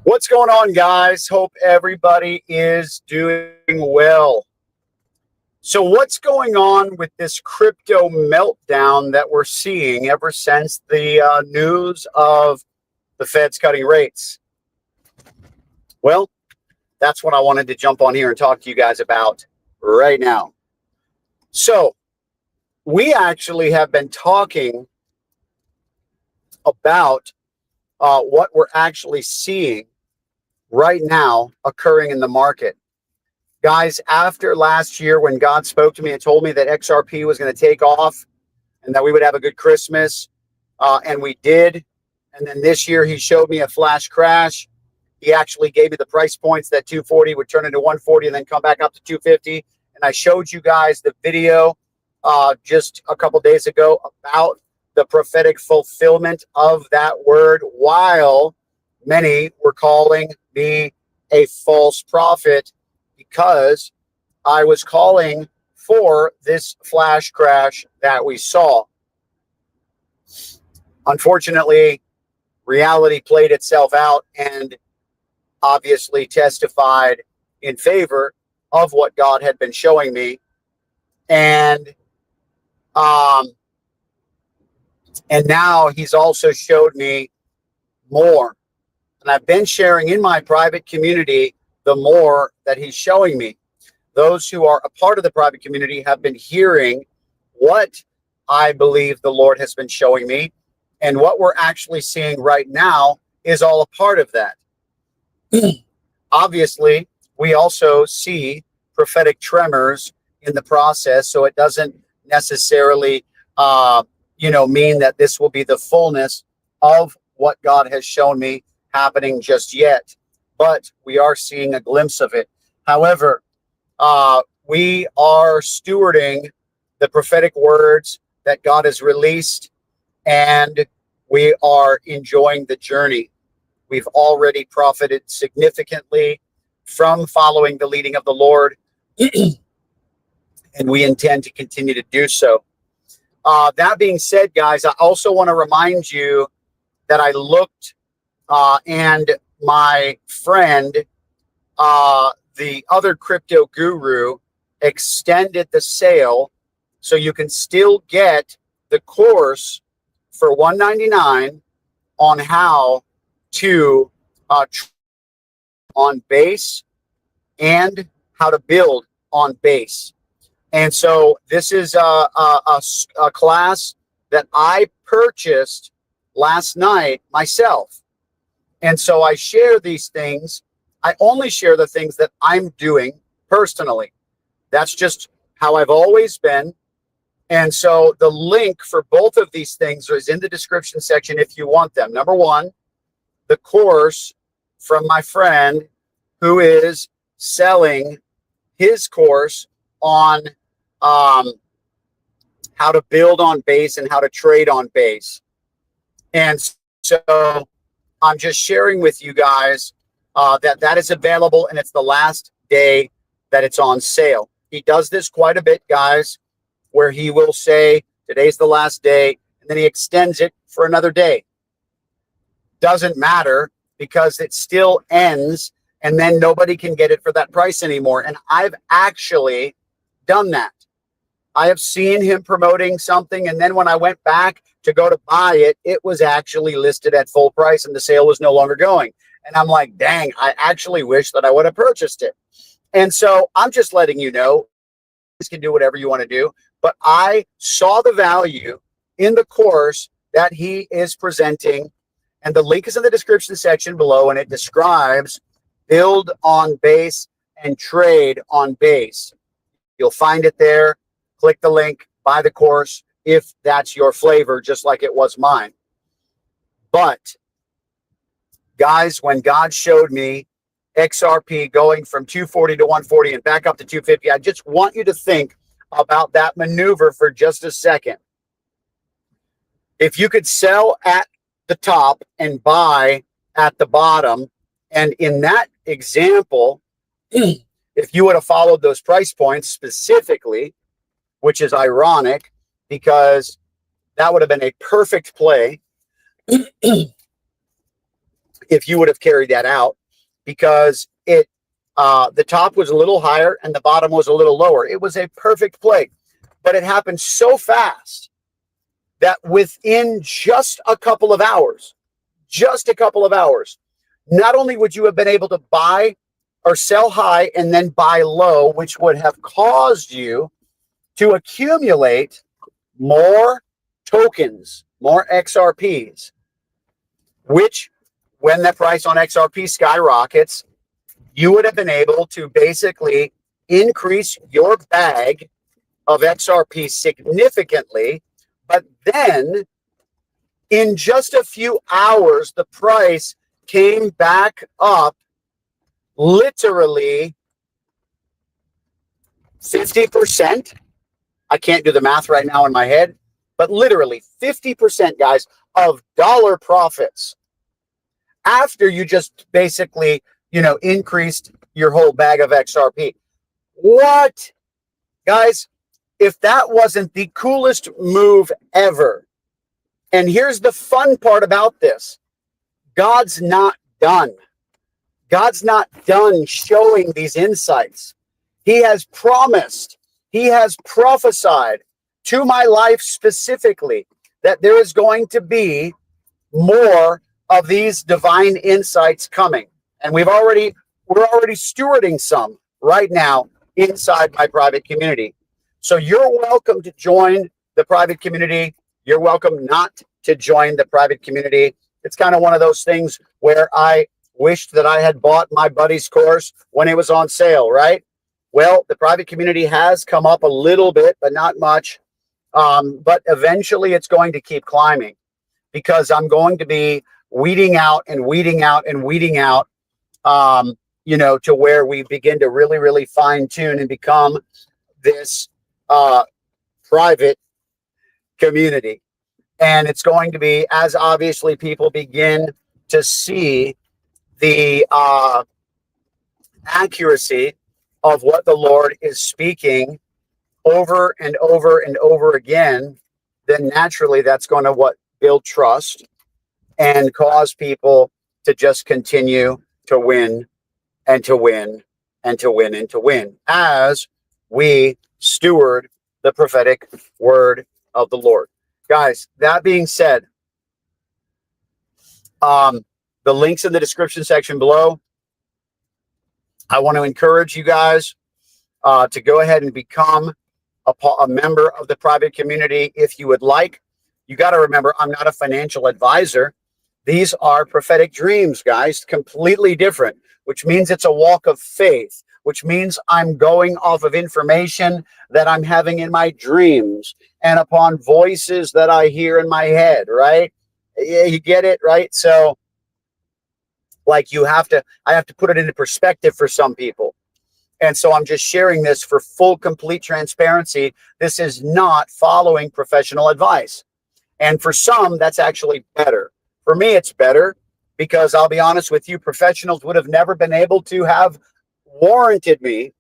What's going on, guys? Hope everybody is doing well. So what's going on with this crypto meltdown that we're seeing ever since the news of the Fed's cutting rates? Well, that's what I wanted to jump on here and talk to you guys about right now. So we actually have been talking about what we're actually seeing right now occurring in the market. Guys, after last year when God spoke to me and told me that XRP was going to take off and that we would have a good Christmas, and we did. And then this year he showed me a flash crash. He actually gave me the price points that 240 would turn into 140 and then come back up to 250. And I showed you guys the video just a couple days ago about the prophetic fulfillment of that word, while many were calling me a false prophet because I was calling for this flash crash that we saw. Unfortunately, reality played itself out and obviously testified in favor of what God had been showing me. And now he's also showed me more. And I've been sharing in my private community the more that he's showing me. Those who are a part of the private community have been hearing what I believe the Lord has been showing me. And what we're actually seeing right now is all a part of that. Obviously, we also see prophetic tremors in the process. So it doesn't necessarily, mean that this will be the fullness of what God has shown me happening just yet, but we are seeing a glimpse of it. However, we are stewarding the prophetic words that God has released, and we are enjoying the journey. We've already profited significantly from following the leading of the Lord, and we intend to continue to do so. That being said, guys, I also want to remind you that I looked and my friend, the other crypto guru, extended the sale so you can still get the course for $199 on how to on base and how to build on base. And so this is a class that I purchased last night myself. And so I share these things. I only share the things that I'm doing personally. That's just how I've always been. And so the link for both of these things is in the description section if you want them. Number one, the course from my friend who is selling his course on how to build on base and how to trade on base. And so I'm just sharing with you guys that is available, and it's the last day that it's on sale. He does this quite a bit, guys, where he will say, today's the last day, and then he extends it for another day. Doesn't matter, because it still ends, and then nobody can get it for that price anymore. And I've actually done that. I have seen him promoting something, and then when I went back to go to buy it, it was actually listed at full price and the sale was no longer going. And I'm like, dang, I actually wish that I would have purchased it. And so I'm just letting you know, you can do whatever you want to do, but I saw the value in the course that he is presenting, and the link is in the description section below, and it describes build on base and trade on base. You'll find it there. Click the link, buy the course if that's your flavor, just like it was mine. But guys, when God showed me XRP going from 240 to 140 and back up to 250, I just want you to think about that maneuver for just a second. If you could sell at the top and buy at the bottom, and in that example, if you would have followed those price points specifically, which is ironic because that would have been a perfect play. if you would have carried that out, because the top was a little higher and the bottom was a little lower. It was a perfect play, but it happened so fast that within just a couple of hours, not only would you have been able to buy or sell high and then buy low, which would have caused you to accumulate more tokens, more XRPs, which when the price on XRP skyrockets, you would have been able to basically increase your bag of XRP significantly. But then in just a few hours, the price came back up literally 50%. I can't do the math right now in my head, but literally 50%, guys, of dollar profits after you just basically, increased your whole bag of XRP. What? Guys, if that wasn't the coolest move ever. And here's the fun part about this. God's not done. God's not done showing these insights. He has promised, he has prophesied to my life specifically that there is going to be more of these divine insights coming. And we're already stewarding some right now inside my private community. So you're welcome to join the private community. You're welcome not to join the private community. It's kind of one of those things where I wished that I had bought my buddy's course when it was on sale, right? Well, the private community has come up a little bit, but not much. But eventually it's going to keep climbing, because I'm going to be weeding out and weeding out and weeding out, to where we begin to really, really fine tune and become this private community. And it's going to be, as obviously people begin to see the accuracy of what the Lord is speaking over and over and over again, then naturally that's going to build trust and cause people to just continue to win and to win and to win and to win as we steward the prophetic word of the Lord. Guys, that being said, the link's in the description section below. I want to encourage you guys to go ahead and become a member of the private community if you would like. You got to remember, I'm not a financial advisor. These are prophetic dreams, guys, completely different, which means it's a walk of faith, which means I'm going off of information that I'm having in my dreams and upon voices that I hear in my head, right? Yeah, you get it, right? So like I have to put it into perspective for some people. And so I'm just sharing this for full, complete transparency. This is not following professional advice. And for some, that's actually better. For me, it's better because I'll be honest with you, professionals would have never been able to have warranted me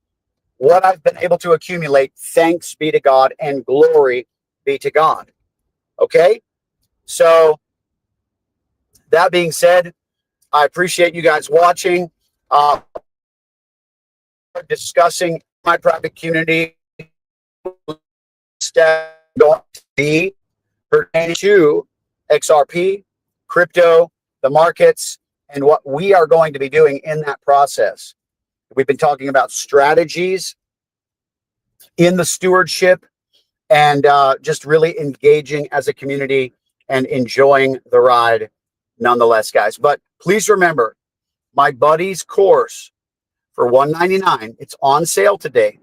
what I've been able to accumulate. Thanks be to God and glory be to God. Okay? So that being said, I appreciate you guys watching, discussing my private community step going to be pertaining to XRP, crypto, the markets, and what we are going to be doing in that process. We've been talking about strategies in the stewardship and just really engaging as a community and enjoying the ride nonetheless, guys. But please remember, my buddy's course for $199, it's on sale today.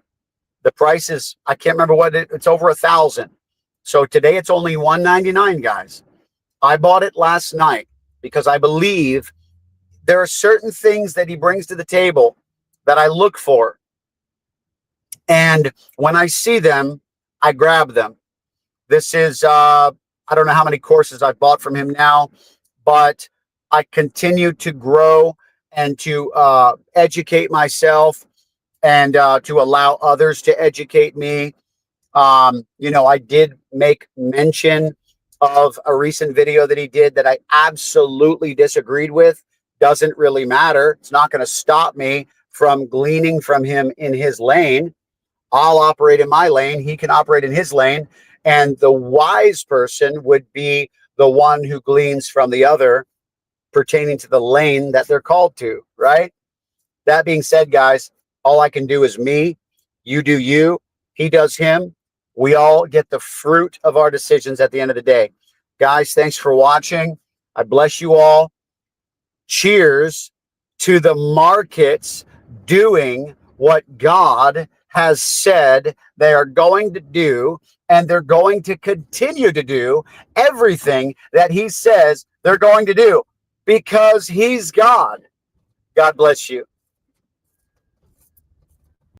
The price is, I can't remember what it's over $1,000. So today it's only $199, guys. I bought it last night because I believe there are certain things that he brings to the table that I look for. And when I see them, I grab them. This is, I don't know how many courses I've bought from him now, but I continue to grow and to educate myself and to allow others to educate me. I did make mention of a recent video that he did that I absolutely disagreed with, doesn't really matter. It's not going to stop me from gleaning from him in his lane. I'll operate in my lane. He can operate in his lane. And the wise person would be the one who gleans from the other pertaining to the lane that they're called to, right? That being said, guys, all I can do is me. You do you. He does him. We all get the fruit of our decisions at the end of the day. Guys, thanks for watching. I bless you all. Cheers to the markets doing what God has said they are going to do, and they're going to continue to do everything that he says they're going to do because he's God. God bless you.